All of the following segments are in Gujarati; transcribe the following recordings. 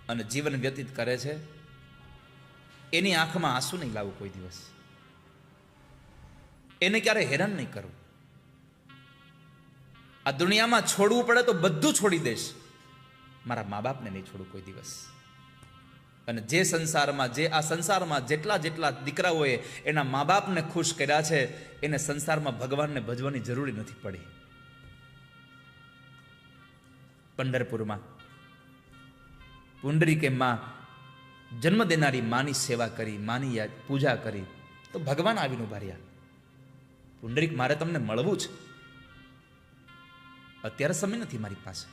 અને જીવન વ્યતીત કરે છે, એની આંખમાં આંસુ નહીં લાવું કોઈ દિવસ. એને ક્યારે હેરાન નહીં કરું. આ દુનિયામાં છોડવું પડે તો બધું છોડી દઈશ, મારા મા બાપને નહીં છોડું કોઈ દિવસ. અને જે આ સંસારમાં જેટલા જેટલા દીકરાઓએ એના મા બાપને ખુશ કર્યા છે, એને સંસારમાં ભગવાનને ભજવાની જરૂરી નથી પડી. પંઢરપુરમાં પુંડરીકે માં જન્મ દેનારી માની સેવા કરી, માની પૂજા કરી, તો ભગવાન આવીને ઉભા રહ્યા. પુંડરીક, મારે તમને મળવું છે, અત્યારે સમય નથી મારી પાસે.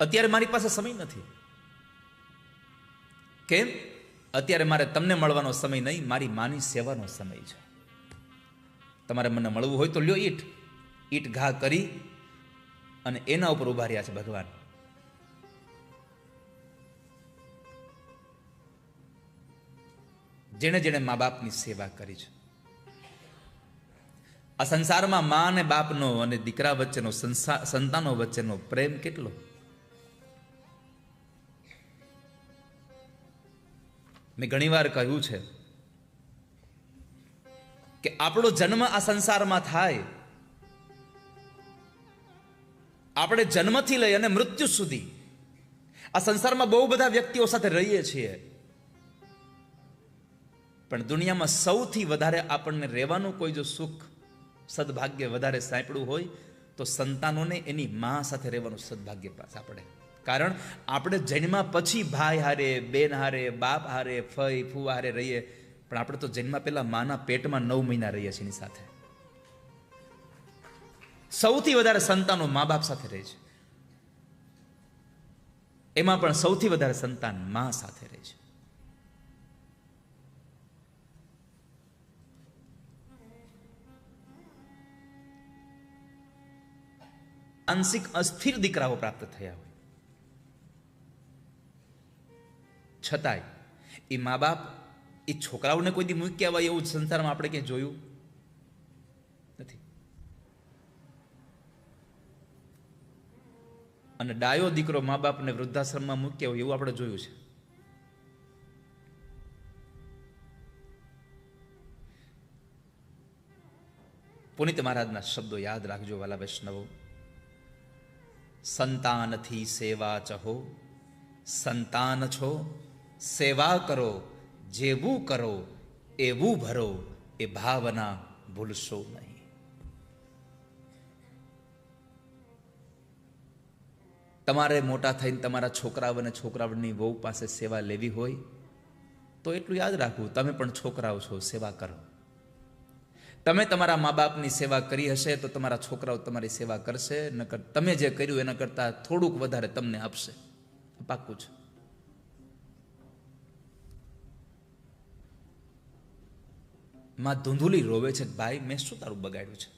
અત્યારે મારી પાસે સમય નથી. કેમ? અત્યારે મારે તમને મળવાનો સમય નહીં, મારી માની સેવાનો સમય છે. તમારે મને મળવું હોય તો લ્યો ઈટ ઘા કરી અને એના ઉપર ઉભા રહ્યા છે ભગવાન. જેણે જેણે મા બાપની સેવા કરી છે. આ સંસારમાં મા અને બાપનો અને દીકરા વચ્ચેનો, સંતાનો વચ્ચેનો પ્રેમ કેટલો. મેં ઘણીવાર કહ્યું છે કે આપણો જન્મ આ સંસારમાં થાય, આપણે જન્મથી લઈ અને મૃત્યુ સુધી આ સંસારમાં બહુ બધા વ્યક્તિઓ સાથે રહીએ છીએ, પણ દુનિયામાં સૌથી વધારે આપણને રહેવાનું કોઈ જો સુખ, સદભાગ્ય વધારે સાંપડ્યું હોય તો સંતાનોને એની મા સાથે રહેવાનું સદભાગ્ય પાસ આપણે. કારણ આપણે જન્મ્યા પછી ભાઈ હારે, બેન હારે, બાપ હારે, ફઈ ફૂવા હારે રહીએ, પણ આપણે તો જન્મ્યા પહેલા માના પેટમાં 9 મહિના રહીએ છીએ એની સાથે. સૌથી વધારે સંતાનો મા બાપ સાથે રહે છે, એમાં પણ સૌથી વધારે સંતાન મા સાથે રહે છે. માનસિક અસ્થિર દીકરાઓ પ્રાપ્ત થયા હોય છતાંય એ મા બાપ એ છોકરાઓને કોઈ દી મૂકી આવ્યા એવું સંસારમાં આપણે ક્યાંય જોયું નથી. અને ડાયો દીકરો મા બાપને વૃદ્ધાશ્રમમાં મૂક્યા હોય એવું આપણે જોયું છે. પુનિત મહારાજના શબ્દો યાદ રાખજો વાલા વૈષ્ણવો. સંતાનથી સેવા ચહો, સંતાન છો સેવા કરો, જેવું કરો એવું ભરો, એ ભાવના ભૂલશો નહીં. તમારે મોટા થઈને તમારા છોકરાઓ અને છોકરાઓની વહુ પાસે સેવા લેવી હોય તો એટલું યાદ રાખવું, તમે પણ છોકરાઓ છો, સેવા કરો. તમે તમારા મા બાપની સેવા કરી હશે તો તમારા છોકરાઓ તમારી સેવા કરશે, નકર તમે જે કર્યું એના કરતાં થોડુંક વધારે તમને આપશે, પાક્કું છે. માં ધૂંધુલી રોવે છે, ભાઈ મેં શું તારું બગાડ્યું છે,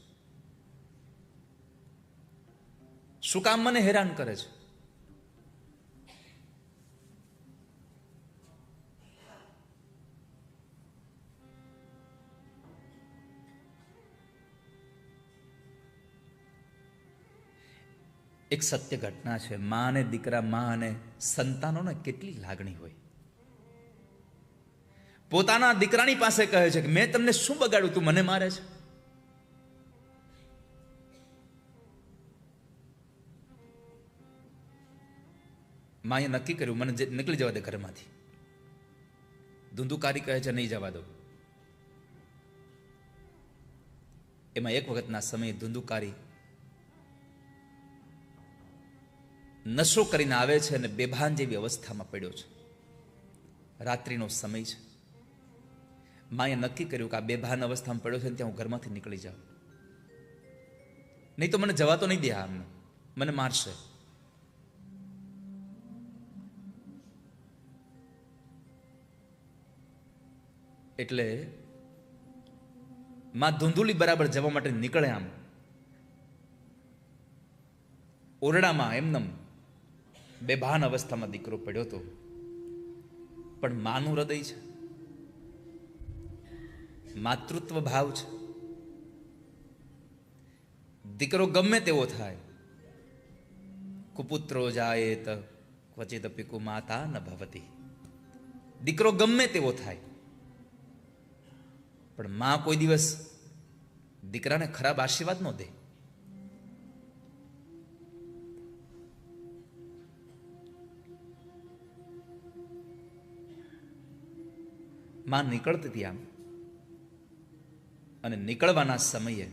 શું કામ મને હેરાન કરે છે. એક સત્ય ઘટના છે. મા અને દીકરા, મા અને સંતાનોને કેટલી લાગણી હોય. પોતાના દીકરાની પાસે કહે છે કે મેં તમને શું બગાડ્યું, તું મને મારે છે. માએ નક્કી કર્યું મને નીકળી જવા દે ઘરમાંથી. ધુંધુકારી કહે છે નહીં જવા દો. એમાં એક વખતના સમયે ધુંધુકારી નશો કરીને આવે છે અને બેભાન જેવી અવસ્થામાં પડ્યો છે. રાત્રિનો સમય છે. માએ નક્કી કર્યું કે આ બેભાન અવસ્થામાં પડ્યો છે ત્યાં હું ઘરમાંથી નીકળી જાઉં, નહીં તો મને જવા તો નહીં દે, આમને મને મારશે. એટલે માં ધૂંધુલી બરાબર જવા માટે નીકળે. આમ ઓરડામાં એમનેમ બેભાન અવસ્થામાં દીકરો પડ્યો હતો, પણ માનું હૃદય છે, માતૃત્વ ભાવ છે. દીકરો ગમે તેવો થાય કુપુત્રો જાયેત ક્વચિત પિકુ માતા ન ભવતી. દીકરો ગમે તેવો થાય, પણ માં કોઈ દિવસ દીકરાને ખરાબ આશીર્વાદ ન દે. માં નીકળતી હતી આમ, અને નીકળવાના સમયે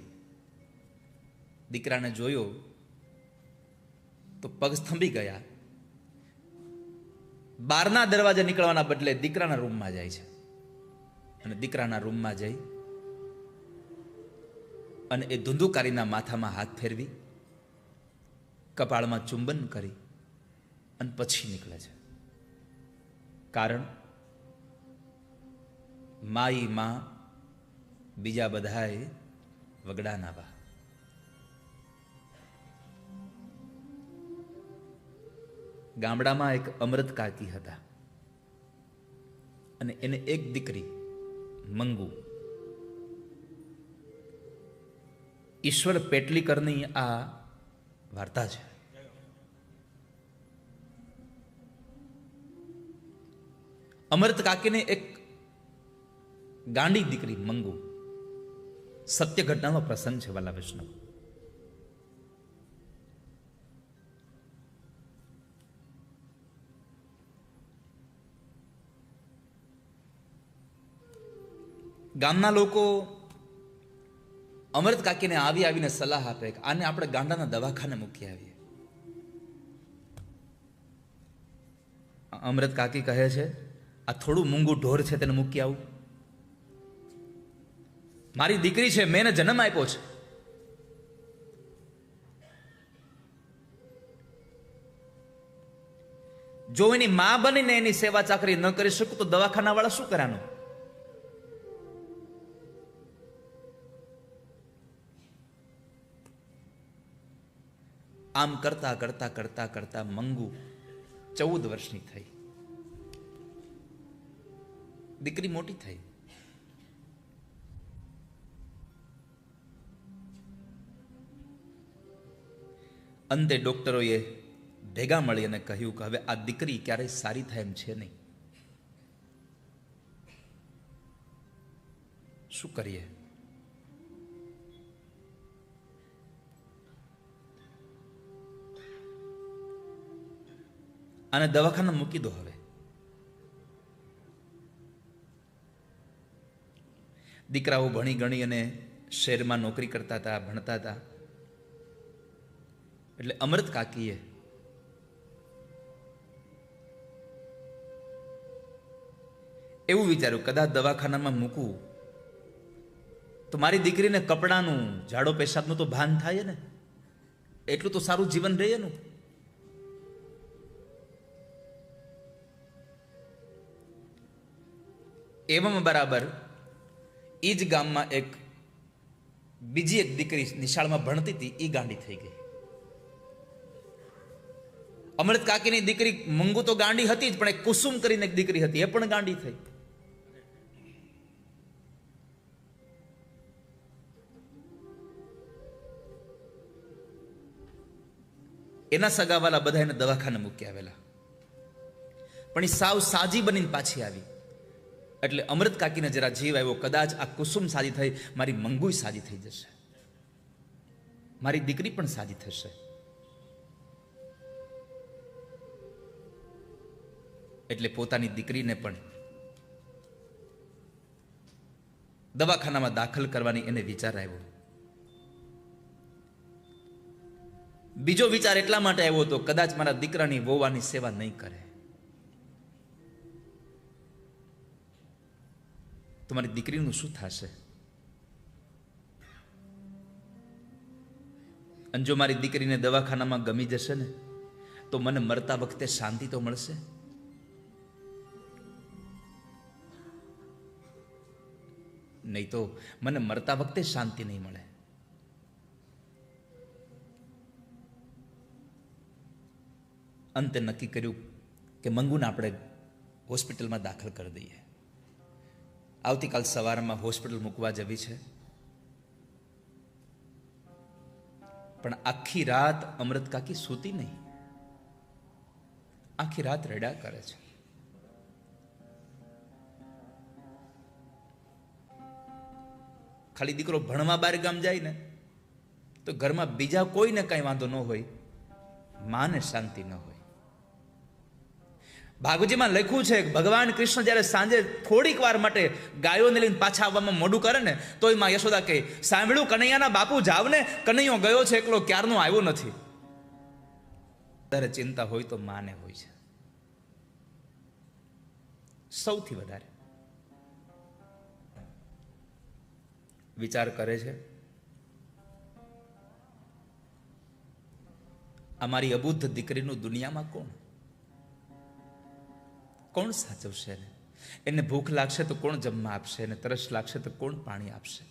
દીકરાને જોયો તો પગ સ્તંભી ગયા. બહારના દરવાજે નીકળવાના બદલે દીકરાના રૂમમાં જાય છે, અને દીકરાના રૂમમાં જઈ અને એ ધુંધુકારીના માથામાં હાથ ફેરવી, કપાળમાં ચુંબન કરી અને પછી નીકળે છે. કારણ માઈ માં, બીજા બધાએ વગડાના વા. ગામડામાં એક અમૃત કાકી હતા, અને એને એક દીકરી મંગુ. ઈશ્વર પેટલીકરની આ વાર્તા છે. અમૃત કાકીને એક ગાંડી દીકરી મંગુ. સત્ય ઘટનાનો પ્રસંગ છે વાલા વૈષ્ણવ. ગામના લોકો અમૃત કાકીને આવીને સલાહ આપે કે આને આપણે ગાંડાના દવાખાને મૂકી આવીએ. અમૃત કાકી કહે છે, આ થોડું મૂંગું ઢોર છે તેને મૂકી આવું? મારી દીકરી છે, મેં એને જન્મ આપ્યો છે. જો એની મા બનીને એની સેવા ચાકરી ન કરી શકું તો દવાખાના વાળા શું કરવાનું? આમ કરતા કરતા કરતા કરતા મંગુ 14 વર્ષની થઈ. દીકરી મોટી થઈ. અંતે ડોક્ટરોએ ભેગા મળી અને કહ્યું કે હવે આ દીકરી ક્યારેય સારી થાય એમ છે નહીં. શું કરીએ? અને દવાખાના મૂકી દો. હવે દીકરાઓ ભણી ગણી અને શહેરમાં નોકરી કરતા હતા, ભણતા હતા. એટલે અમૃત કાકીએ એવું વિચાર્યું, કદાચ દવાખાનામાં મૂકવું તો મારી દીકરીને કપડાનું, ઝાડો પેશાબનું તો ભાન થાય ને, એટલું તો સારું જીવન રહે એનું. એવામાં બરાબર એ જ ગામમાં બીજી એક દીકરી નિશાળમાં ભણતી હતી, એ ગાંડી થઈ ગઈ. અમૃત કાકીની દીકરી મંગુ તો ગાંડી હતી જ, પણ એક કુસુમ કરીને એક દીકરી હતી, એ પણ ગાંડી થઈ. એના સગાવાલા બધા એને દવાખાને મૂકી આવેલા, પણ એ સાવ સાજી બનીને પાછી આવી. એટલે અમૃત કાકીને જરા જીવ આવ્યો, કદાચ આ કુસુમ સાજી થઈ, મારી મંગુ સાજી થઈ જશે, મારી દીકરી પણ સાજી થશે. એટલે પોતાની દીકરીને પણ દવાખાનામાં દાખલ કરવાની એને વિચાર આવ્યો. બીજો વિચાર એટલા માટે આવ્યો હતો, કદાચ મારા દીકરાની વહુવાની સેવા નહીં કરે તો મારી દીકરીનું શું થશે? અને જો મારી દીકરીને દવાખાનામાં ગમી જશે ને તો મને મરતા વખતે શાંતિ તો મળશે. નહીં તો મને મરતા વખતે શાંતિ નહીં મળે. અંતે નક્કી કર્યું કે મંગુને આપણે હોસ્પિટલમાં દાખલ કરી દઈએ. આવતીકાલ સવારમાં હોસ્પિટલ મૂકવા જવી છે. પણ આખી રાત અમૃત કાકી સૂતી નહીં. આખી રાત રડ્યા કરે છે. ખાલી દીકરો ભણવા બહાર ગામ જાય ને તો ઘરમાં બીજા કોઈને કઈ વાંધો ન હોય, માને શાંતિ ન હોય. ભાગવતજીમાં લખ્યું છે ભગવાન કૃષ્ણ જ્યારે સાંજે થોડીક વાર માટે ગાયોને લઈને પાછા આવવામાં મોડું કરે ને તો એમાં યશોદા કહે, સાંભળ્યું કનૈયાના બાપુ જાવ ને, કનૈયો ગયો છે એકલો, ક્યારનો આવ્યો નથી. વધારે ચિંતા હોય તો માને હોય છે, સૌથી વધારે વિચાર કરે છે. અમારી અબુદ્ધ દીકરીનું દુનિયામાં કોણ સાચવશે ને? એને ભૂખ લાગશે તો કોણ જમવા આપશે, એને તરસ લાગશે તો કોણ પાણી આપશે?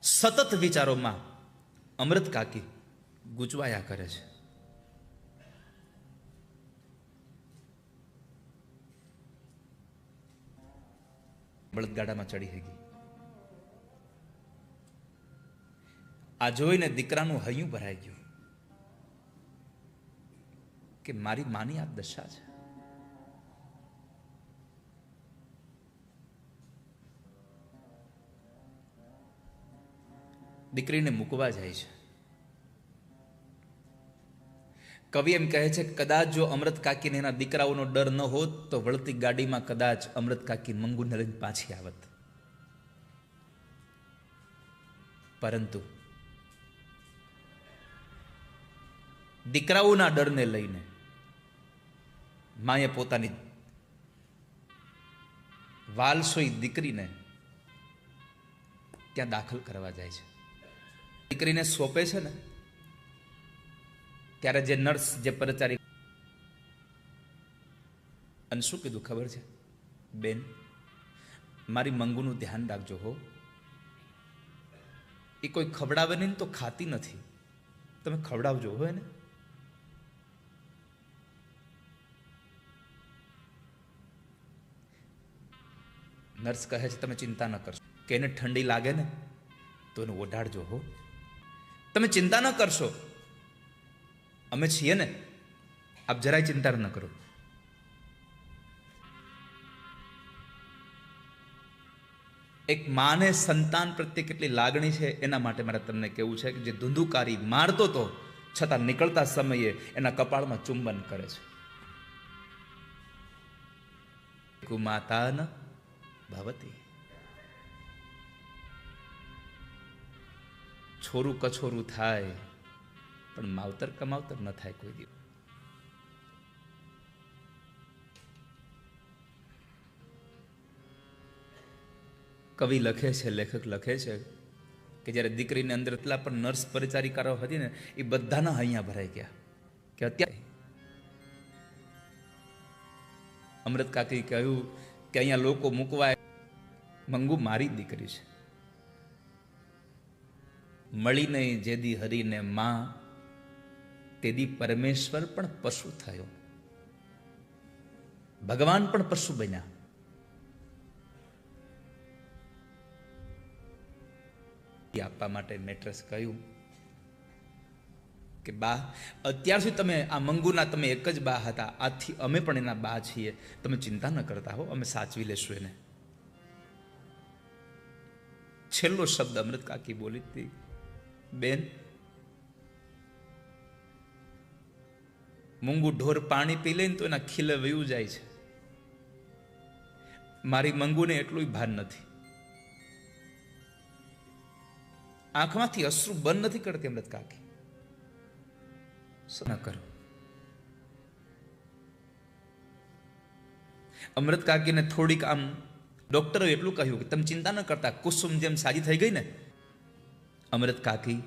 સતત વિચારોમાં અમૃત કાકી ગૂંચવાયા કરે છે. બળદગાડામાં ચડી ગઈ. આ જોઈને દીકરાનું હૈયું ભરાઈ ગયું કે મારી માની આ દશા છે. દીકરીને મૂકવા જાય છે. કવિ એમ કહે છે કદાચ જો અમૃત કાકીને એના દીકરાઓનો ડર ન હોત તો વળતી ગાડીમાં કદાચ અમૃત કાકી મંગુને લઈને પાછી આવત. પરંતુ દીકરાઓના ડરને લઈને માએ પોતાની વાલસોઈ દીકરીને ત્યાં દાખલ કરવા જાય છે. દીકરીને સોંપે છે ને ત્યારે જે નર્સ, જે પરિચારિક, અને શું કીધું ખબર છે? બેન, મારી મંગુનું ધ્યાન રાખજો હો, એ કોઈ ખવડાવે નહીં તો ખાતી નથી, તમે ખવડાવજો હો એને. નર્સ કહે છે તમે ચિંતા ન કરશો, કે એને ઠંડી લાગે ને તો એને ઓઢાડજો હો, તમે ચિંતા ન કરશો, અમે છીએ ને, આપ જરાય ચિંતા ન કરો. એક માને સંતાન પ્રત્યે કેટલી લાગણી છે એના માટે મારે તમને કહેવું છે કે જે ધુંધુકારી મારતો તો છતાં નીકળતા સમયે એના કપાળમાં ચુંબન કરે છે. કુમાતા ન ભવતી, છોરું કછોરું થાય પણ માવતર કમાવતર ન થાય કોઈ દિવસ. કવિ લખે છે, લેખક લખે છે કે જ્યારે દીકરીને અંદર એટલા પણ નર્સ પરિચારિકાઓ હતી ને એ બધાના હૈયા ભરાઈ ગયા કે અત્યારે અમૃત કાકી કહ્યું કે અહીંયા લોકો મૂકવાય, મંગુ મારી દીકરી છે. મળી નહીં જેદી હરીને માં તેદી પરમેશ્વર પણ પશુ થયો, ભગવાન પણ પશુ બન્યા. આપવા માટે મેટ્રેસ કહ્યું કે બા, અત્યાર સુધી તમે આ મંગુના તમે એક જ બા હતા, આથી અમે પણ એના બા છીએ, તમે ચિંતા ન કરતા હો, અમે સાચવી લેશું એને. છેલ્લો શબ્દ અમૃત કાકી બોલી હતી, બેન, મૂંગું ઢોર પાણી પી લઈને તો એના ખીલે વયું જાય છે, મારી મંગુને એટલું ભાન નથી. આંખમાંથી અશ્રુ બંધ નથી કરતી અમૃત કાકી. ન કરો. અમૃત કાકીને થોડીક આમ ડોક્ટરે એટલું કહ્યું કે તમે ચિંતા ન કરતા, કુસુમ જેમ સાજી થઈ ગઈ ને. અમૃત કાકી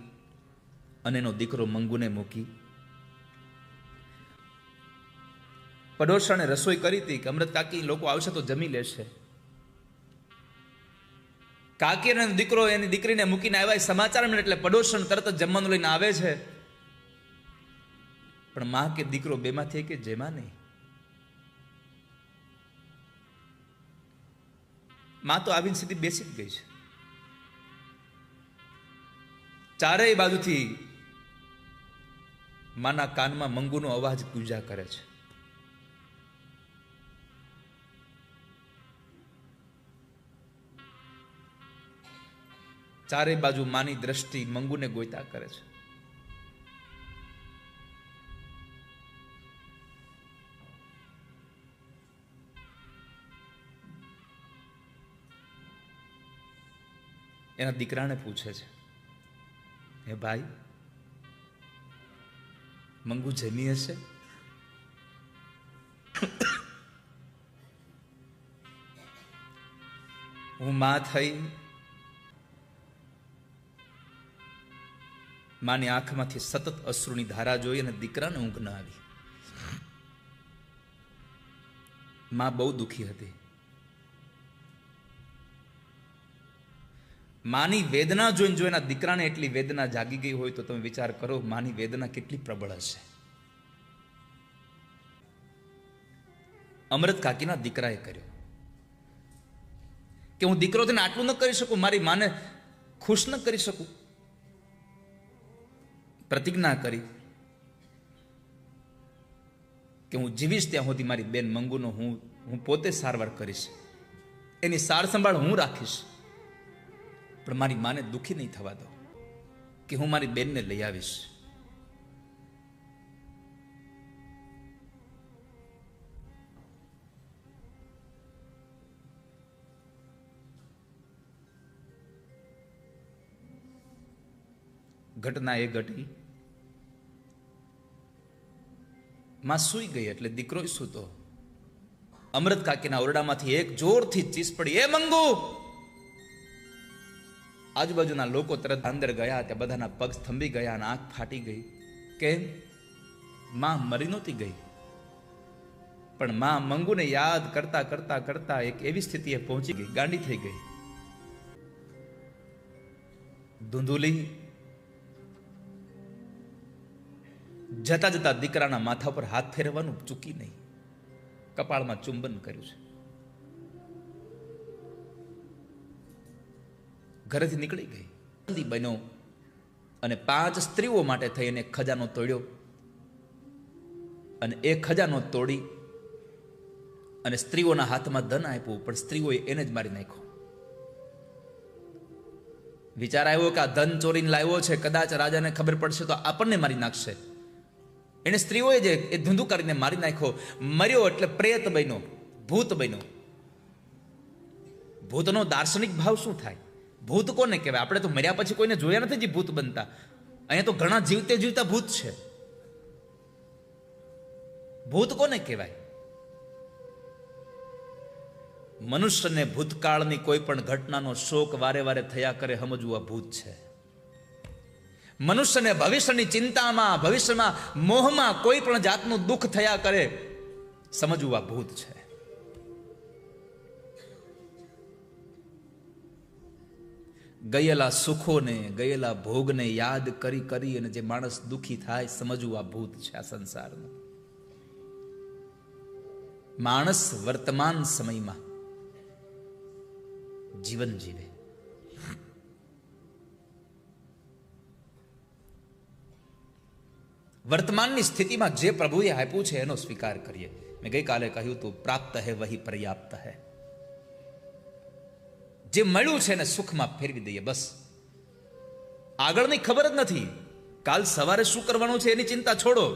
અને એનો દીકરો મંગુને મૂકી પડોશણે રસોઈ કરી હતી કે અમૃત કાકી લોકો આવશે તો જમી લેશે. કાકી અને દીકરો એની દીકરીને મૂકીને આવ્યા સમાચાર મળે એટલે પડોશણ તરત જ જમવાનું લઈને આવે છે. પણ માં કે દીકરો બેમાંથી કે જેમાં નહીં. માં તો આવીને સીધી બેસી જ ગઈ છે. ચારેય બાજુથી માના કાનમાં મંગુનો અવાજ ગુંજા કરે છે. ચારેય બાજુ માની દ્રષ્ટિ મંગુને ગોઈતા કરે છે. એના દીકરાને પૂછે છે, હે ભાઈ, મંગુ જમી હશે? હું માં થઈ માની આંખમાંથી સતત અશ્રુની ધારા જોઈ અને દીકરાને ઊંઘ ન આવી. માં બહુ દુઃખી હતી. માની વેદના જોઈને જો એના દીકરાને એટલી વેદના જાગી ગઈ હોય તો તમે વિચાર કરો માની વેદના કેટલી પ્રબળ હશે. અમૃત કાકીના દીકરાએ કર્યો કે હું દીકરો થઈને આટલું ન કરી શકું, મારી માને ખુશ ન કરી શકું. પ્રતિજ્ઞા કરી કે હું જીવીશ ત્યાં સુધી મારી બેન મંગુનો હું પોતે સારવાર કરીશ, એની સાર સંભાળ હું રાખીશ, પણ મારી માને દુઃખી નહીં થવા દો કે હું મારી બેનને લઈ આવીશ. ઘટના એ ઘટી. માં સૂઈ ગઈ એટલે દીકરો સૂતો. અમૃત કાકીના ઓરડામાંથી એક જોરથી ચીસ પડી, એ મંગુ! આજુબાજુના લોકો તરત અંદર ગયા, ત્યાં બધાના પગ થંભી ગયા અને આંખ ફાટી ગઈ. કેમ? માં મરી નહોતી ગઈ, પણ માં મંગુને યાદ કરતા કરતા કરતા એક એવી સ્થિતિએ પહોંચી ગઈ, ગાંડી થઈ ગઈ. ધૂંધુલી જતા જતા દીકરાના માથા પર હાથ ફેરવવાનું ચૂકી નહીં, કપાળમાં ચુંબન કર્યું છે. ઘરેથી નીકળી ગઈ, બન્યો અને 5 સ્ત્રીઓ માટે થઈ એને ખજાનો તોડ્યો અને એ ખજાનો તોડી અને સ્ત્રીઓના હાથમાં ધન આપ્યું, પણ સ્ત્રીઓએ એને જ મારી નાખ્યો. વિચાર આવ્યો કે આ ધન ચોરીને લાવ્યો છે, કદાચ રાજાને ખબર પડશે તો આપણને મારી નાખશે. એને સ્ત્રીઓએ જે એ ધૂંધુ કરીને મારી નાખ્યો. મર્યો એટલે પ્રેત બન્યો, ભૂત બન્યો. ભૂતનો દાર્શનિક ભાવ શું થાય? ભૂત કોને કહેવાય? આપણે તો મર્યા પછી કોઈને જોયા નથી જે ભૂત બનતા. અહીંયા તો ઘણા જીવતે જીવતા ભૂત છે. ભૂત કોને કહેવાય? મનુષ્યને ભૂતકાળની કોઈ પણ ઘટનાનો શોક વારે વારે થયા કરે સમજવું આ ભૂત છે. મનુષ્યને ભવિષ્યની ચિંતામાં, ભવિષ્યમાં મોહમાં કોઈ પણ જાતનું દુઃખ થયા કરે સમજવું આ ભૂત છે. ગયેલા સુખોને, ગયેલા ભોગને યાદ કરી કરી અને જે માણસ દુઃખી થાય સમજવું આ ભૂત છે આ સંસારનું. માણસ વર્તમાન સમયમાં જીવન જીવે. વર્તમાનની સ્થિતિમાં જે પ્રભુએ આપ્યું છે એનો સ્વીકાર કરીએ. મેં ગઈકાલે કહ્યું હતું, પ્રાપ્ત હૈ વહી પર્યાપ્ત હૈ. જે મળ્યું છે એને સુખમાં ફેરવી દઈએ બસ. આગળની ખબર જ નથી, કાલ સવારે શું કરવાનું છે એની ચિંતા છોડો.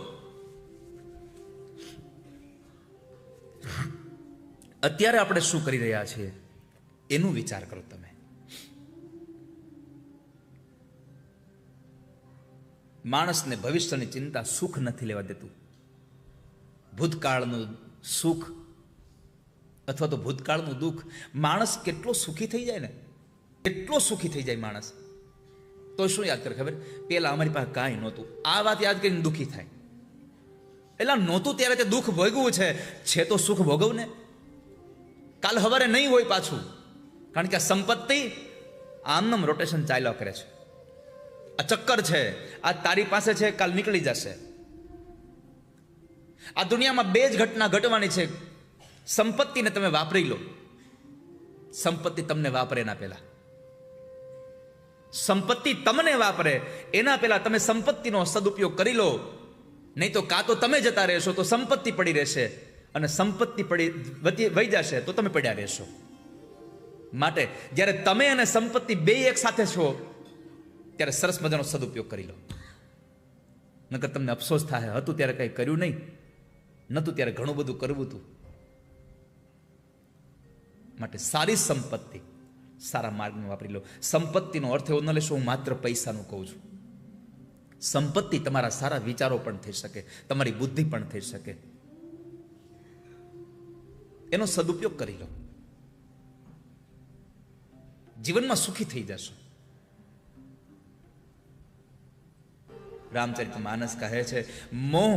અત્યારે આપણે શું કરી રહ્યા છીએ એનું વિચાર કરો તમે. માણસને ભવિષ્યની ચિંતા સુખ નથી લેવા દેતું. ભૂતકાળનું સુખ અથવા તો ભૂતકાળનું દુઃખ. માણસ કેટલો સુખી થઈ જાય ને, કેટલો સુખી થઈ જાય માણસ, તો શું યાદ કરે ખબર? પેલા અમારી પાસે કાંઈ નહોતું, આ વાત યાદ કરીને દુઃખી થાય. એટલે નહોતું ત્યારે તે દુઃખ ભોગવું છે તો સુખ ભોગવ ને. કાલ સવારે નહીં હોય પાછું, કારણ કે આ સંપત્તિ આમનામ રોટેશન ચાલ્યા કરે છે. આ ચક્કર છે, આ તારી પાસે છે, કાલ નીકળી જશે. આ દુનિયામાં 2 જ ઘટના ઘટવાની છે. સંપત્તિને તમે વાપરી લો, સંપત્તિ તમને વાપરે ના પેલા. સંપત્તિ તમને વાપરે એના પહેલા તમે સંપત્તિનો સદુપયોગ કરી લો, નહીં તો કાં તો તમે જતા રહેશો તો સંપત્તિ પડી રહેશે, અને સંપત્તિ વહી જશે તો તમે પડ્યા રહેશો. માટે જ્યારે તમે અને સંપત્તિ બે એક સાથે છો ત્યારે સરસ મજાનો સદુપયોગ કરી લો, નકર તમને અફસોસ થાય હતું ત્યારે કંઈ કર્યું નહીં, નતું ત્યારે ઘણું બધું કરવું હતું. માટે સારી સંપત્તિ સારા માર્ગમાં વાપરી લો. સંપત્તિનો અર્થ એવો ન લેશો હું માત્ર પૈસાનું કહું છું. સંપત્તિ તમારા સારા વિચારો પણ થઈ શકે, તમારી બુદ્ધિ પણ થઈ શકે. એનો સદુપયોગ કરી લો, જીવનમાં સુખી થઈ જશો. રામચરિત માનસ કહે છે મોહ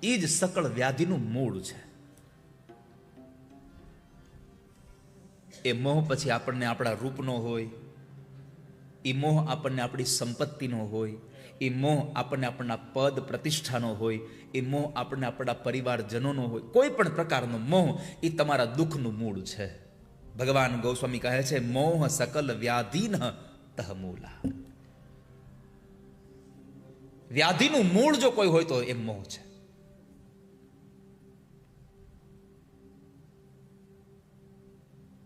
એ જ સકળ વ્યાધિનું મૂળ છે. એ મોહ પછી આપણને આપણા રૂપનો હોય, એ મોહ આપણને આપણી સંપત્તિનો હોય, એ મોહ આપણને આપણા પદ પ્રતિષ્ઠાનો હોય, એ મોહ આપણને આપણા પરિવારજનોનો હોય. કોઈ પણ પ્રકારનો મોહ એ તમારા દુઃખનું મૂળ છે. ભગવાન ગોસ્વામી કહે છે મોહ સકલ વ્યાધિન તહમૂલા. વ્યાધિનું મૂળ જો કોઈ હોય તો એ મોહ છે.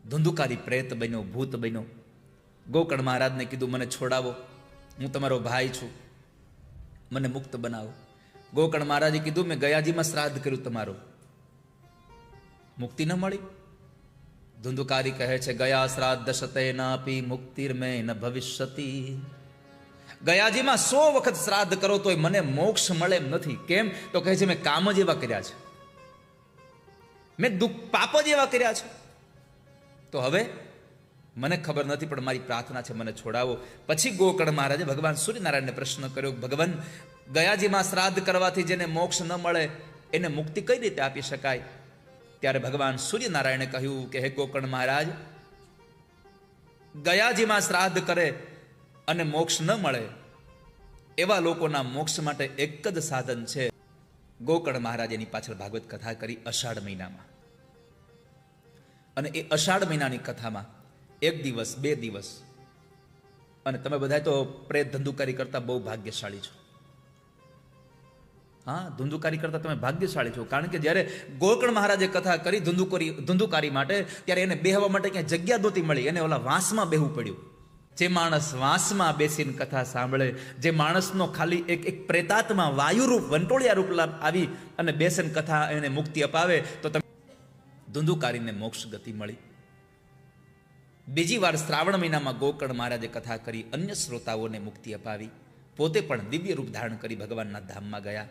ધુંધુકારી પ્રેત બન્યો, ભૂત બન્યો. ગોકર્ણ મહારાજને કીધું મને છોડાવો, હું તમારો ભાઈ છું, મને મુક્ત બનાવો. ગોકર્ણ મહારાજે કીધું મેં ગયાજીમાં શ્રાદ્ધ કર્યું તમારું, મુક્તિ ન મળી. ધુંધુકારી કહે છે ગયા શ્રાદ્ધ શતે નાપી મુક્તિર્મે ન ભવિષ્યતિ. ગયાજીમાં 100 વખત શ્રાદ્ધ કરો તોય મને મોક્ષ મળે એમ નથી. કેમ તો કહે છે મેં કામ જ એવા કર્યા છે, મેં પાપ જ એવા કર્યા છે. તો હવે મને ખબર નથી પણ મારી પ્રાર્થના છે મને છોડાવો. પછી ગોકર્ણ મહારાજે ભગવાન સૂર્યનારાયણને પ્રશ્ન કર્યો ભગવાન ગયાજીમાં શ્રાદ્ધ કરવાથી જેને મોક્ષ ન મળે એને મુક્તિ કઈ રીતે આપી શકાય? ત્યારે ભગવાન સૂર્યનારાયણે કહ્યું કે હે ગોકર્ણ મહારાજ, ગયાજીમાં શ્રાદ્ધ કરે અને મોક્ષ ન મળે એવા લોકોના મોક્ષ માટે એક જ સાધન છે. ગોકર્ણ મહારાજ એની પાછળ ભાગવત કથા કરી અષાઢ મહિનામાં, અને એ અષાઢ મહિનાની કથામાં 1 દિવસ 2 દિવસ, અને તમે બધા તો પ્રેત ધંધુકારી કરતા બહુ ભાગ્યશાળી છો. હા, ધુંધુકારી કરતા તમે ભાગ્યશાળી છો. કારણ કે જ્યારે ગોકર્ણ મહારાજે કથા કરી ધુંધુકારી માટે, ત્યારે એને બેહવા માટે ક્યાંય જગ્યા નહોતી મળી, એને ઓલા વાંસમાં બેહવું પડ્યું. જે માણસ વાંસમાં બેસીને કથા સાંભળે, જે માણસનો ખાલી એક પ્રેતાત્મા વાયુરૂપ વંટોળિયા રૂપ આવી અને બેસીને કથા એને મુક્તિ અપાવે, તો તમે ધુંધુકારીને મોક્ષ ગતિ મળી. બીજી વાર શ્રાવણ મહિનામાં ગોકર્ણ મહારાજે કથા કરી, અન્ય શ્રોતાઓને મુક્તિ અપાવી, પોતે પણ દિવ્ય રૂપ ધારણ કરી ભગવાનના ધામમાં ગયા.